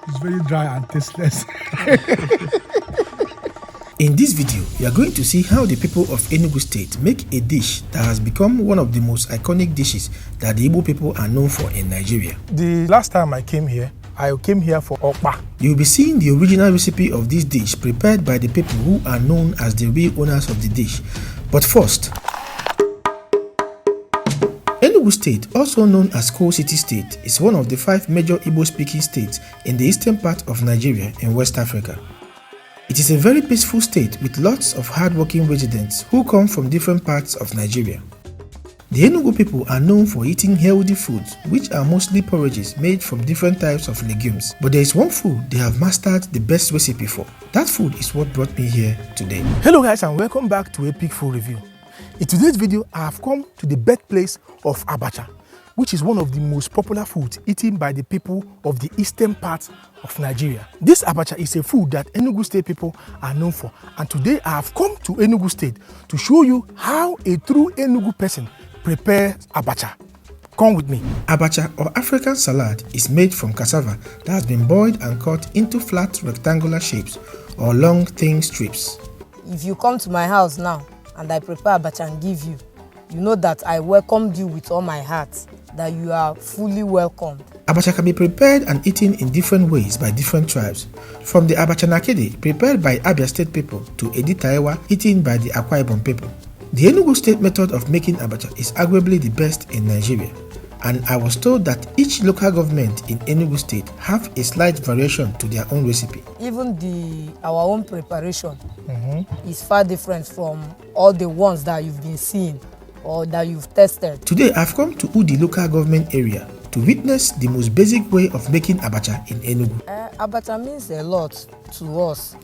It's very dry and tasteless. In this video, you are going to see how the people of Enugu State make a dish that has become one of the most iconic dishes that the Igbo people are known for in Nigeria. The last time I came here for okpa. You'll be seeing the original recipe of this dish prepared by the people who are known as the real owners of the dish. But first, Enugu State, also known as Coal City State, is one of the 5 major Igbo-speaking states in the eastern part of Nigeria in West Africa. It is a very peaceful state with lots of hard-working residents who come from different parts of Nigeria. The Enugu people are known for eating healthy foods, which are mostly porridges made from different types of legumes. But there is one food they have mastered the best recipe for. That food is what brought me here today. Hello guys, and welcome back to Epic Food Review. In today's video, I have come to the birthplace of Abacha, which is one of the most popular foods eaten by the people of the eastern part of Nigeria. This Abacha is a food that Enugu State people are known for, and today I have come to Enugu State to show you how a true Enugu person prepares Abacha. Come with me. Abacha, or African salad, is made from cassava that has been boiled and cut into flat rectangular shapes or long thin strips. If you come to my house now and I prepare Abacha and give you, you know that I welcomed you with all my heart, that you are fully welcomed. Abacha can be prepared and eaten in different ways by different tribes, from the Abacha Nakede, prepared by Abia State people, to Editaewa, eaten by the Akwa Ibom people. The Enugu State method of making Abacha is arguably the best in Nigeria, and I was told that each local government in Enugu State have a slight variation to their own recipe. Even our own preparation is far different from all the ones that you've been seeing or that you've tested. Today I've come to Udi local government area to witness the most basic way of making Abacha in Enugu. Abacha means a lot to us,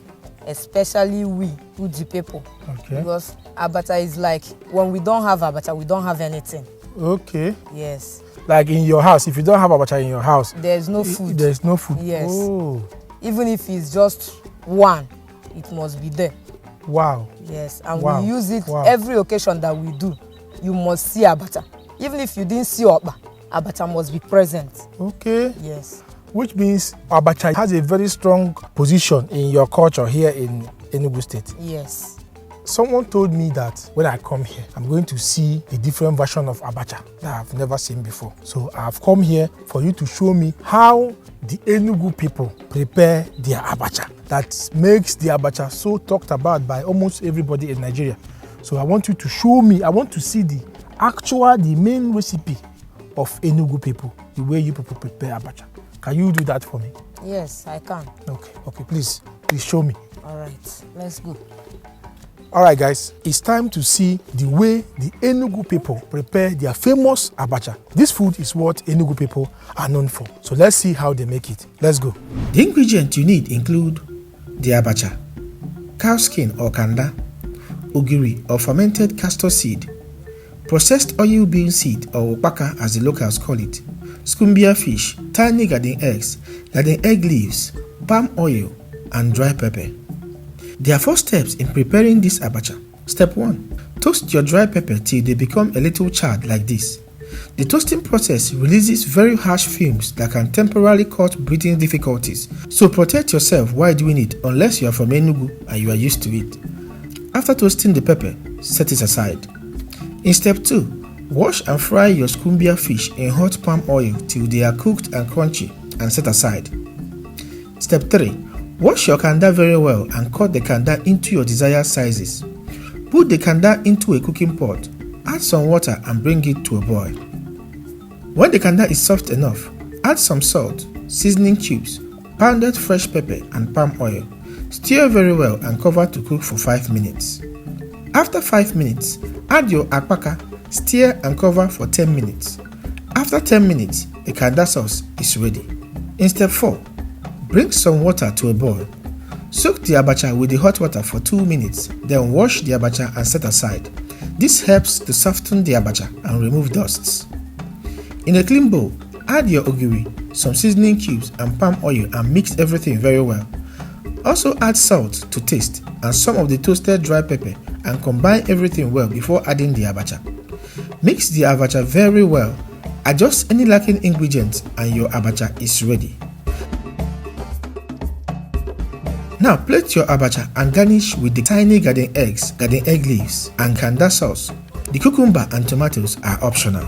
especially we Udi people. Okay. Because Abacha is like, when we don't have Abacha, we don't have anything. Okay. Yes. Like in your house, if you don't have Abacha in your house, there's no food. There's no food. Yes. Oh. Even if it's just one, it must be there. Wow. Yes. And wow. we use it wow. every occasion that we do. You must see Abacha. Even if you didn't see Okpa, Abacha must be present. Okay. Yes. Which means Abacha has a very strong position in your culture here in Enugu State. Yes. Someone told me that when I come here, I'm going to see a different version of Abacha that I've never seen before. So I've come here for you to show me how the Enugu people prepare their Abacha. That makes the Abacha so talked about by almost everybody in Nigeria. So I want you to show me, I want to see the main recipe of Enugu people, the way you people prepare Abacha. Can you do that for me? Yes, I can. Okay, please show me. All right, let's go. All right, guys, it's time to see the way the Enugu people prepare their famous Abacha. This food is what Enugu people are known for. So let's see how they make it. Let's go. The ingredients you need include the Abacha, cow skin or kanda, ogiri or fermented castor seed, processed oil bean seed or opaka as the locals call it, skumbia fish, tiny garden eggs, garden egg leaves, palm oil, and dry pepper. There are 4 steps in preparing this Abacha. Step 1. Toast your dry pepper till they become a little charred like this. The toasting process releases very harsh fumes that can temporarily cause breathing difficulties, so protect yourself while doing it unless you are from Enugu and you are used to it. After toasting the pepper, set it aside. In step 2, wash and fry your skumbia fish in hot palm oil till they are cooked and crunchy and set aside. Step 3. Wash your kanda very well and cut the kanda into your desired sizes. Put the kanda into a cooking pot, add some water and bring it to a boil. When the kanda is soft enough, add some salt, seasoning cubes, pounded fresh pepper and palm oil. Stir very well and cover to cook for 5 minutes. After 5 minutes, add your akpaka, stir and cover for 10 minutes. After 10 minutes, the kanda sauce is ready. In step 4, bring some water to a boil. Soak the Abacha with the hot water for 2 minutes, then wash the Abacha and set aside. This helps to soften the Abacha and remove dusts. In a clean bowl, add your ogiri, some seasoning cubes and palm oil and mix everything very well. Also add salt to taste and some of the toasted dry pepper and combine everything well before adding the Abacha. Mix the Abacha very well, adjust any lacking ingredients and your Abacha is ready. Now plate your abacha and garnish with the tiny garden eggs, garden egg leaves, and kanda sauce. The cucumber and tomatoes are optional.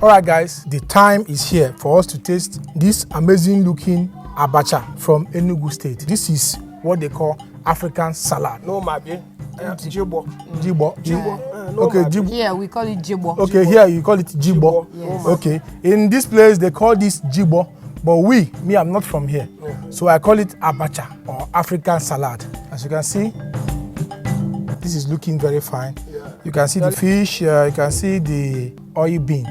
Alright guys, the time is here for us to taste this amazing looking abacha from Enugu State. This is what they call African salad. No, maybe. Jibo. Jibo. Okay, jibo. Here we call it jibo. Okay, here you call it jibo. Yes. Okay, in this place they call this jibo, but I'm not from here, so I call it abacha or African salad. As you can see, this is looking very fine. You can see the fish, you can see the oil bean,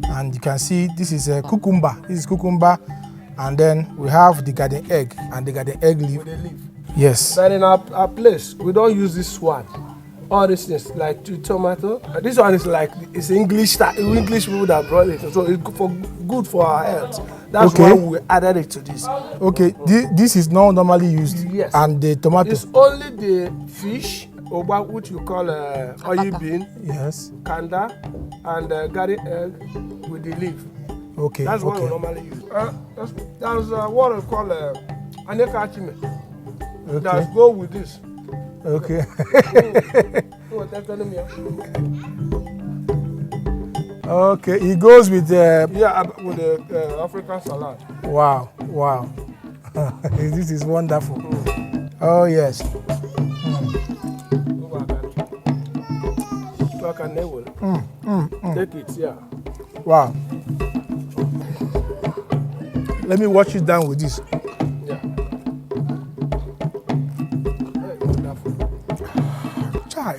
and you can see this is a cucumber. This is cucumber, and then we have the garden egg and the garden egg leaf. Yes. But in our place, we don't use this one. All these things like tomato. This one is like it's English people that brought it, so it's good for our health. That's why we added it to this. Okay, this is not normally used. Yes. And the tomato. It's only the fish, or what you call oil bean, Yes. kanda, and garden egg with the leaf. Okay. That's what we normally use. That's what we call anekachime. Okay. Let's go with this. Okay. Okay, it goes with with the African salad. Wow. This is wonderful. Oh yes. Take it, yeah. Wow. Let me wash it down with this. Yeah. Chai.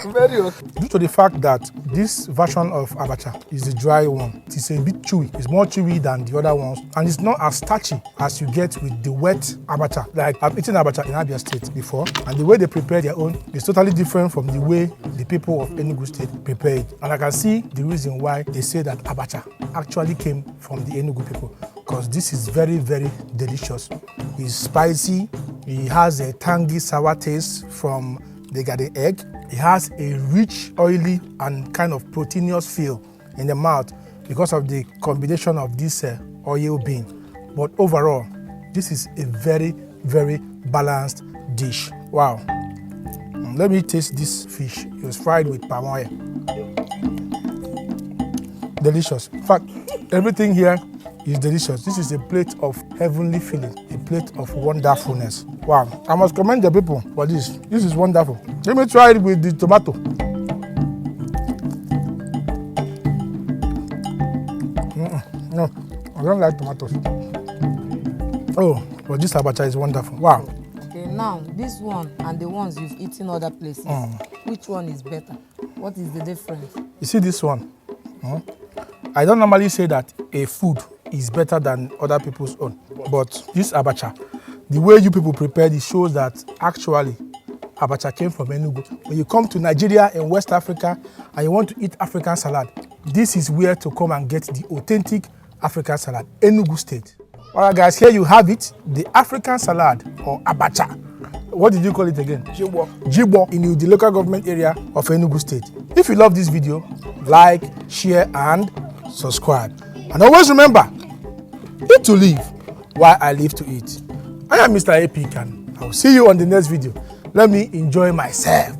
Very okay. Due to the fact that this version of abacha is the dry one, it is a bit chewy. It's more chewy than the other ones, and it's not as starchy as you get with the wet abacha. Like I've eaten abacha in Abia State before, and the way they prepare their own is totally different from the way the people of Enugu State prepare it. And I can see the reason why they say that abacha actually came from the Enugu people, because this is very, very delicious. It's spicy. It has a tangy sour taste from the garden egg. It has a rich, oily, and kind of proteinous feel in the mouth because of the combination of this oil bean. But overall, this is a very, very balanced dish. Wow. Let me taste this fish. It was fried with palm oil. Delicious. In fact, everything here is delicious. This is a plate of heavenly feeling, a plate of wonderfulness. Wow, I must commend the people for this. This is wonderful. Let me try it with the tomato. No, I don't like tomatoes. Oh, but this abacha is wonderful. Wow. Okay, now this one and the ones you've eaten other places, which one is better? What is the difference? You see this one? I don't normally say that a food is better than other people's own, but this abacha, the way you people prepared it shows that actually abacha came from Enugu. When you come to Nigeria and West Africa and you want to eat African salad, this is where to come and get the authentic African salad, Enugu State. All right, guys, here you have it, the African salad or abacha. What did you call it again? Jibo. Jibo in the local government area of Enugu State. If you love this video, like, share, and subscribe. And always remember, eat to live while I live to eat. I am Mr. Epic, and I will see you on the next video. Let me enjoy myself.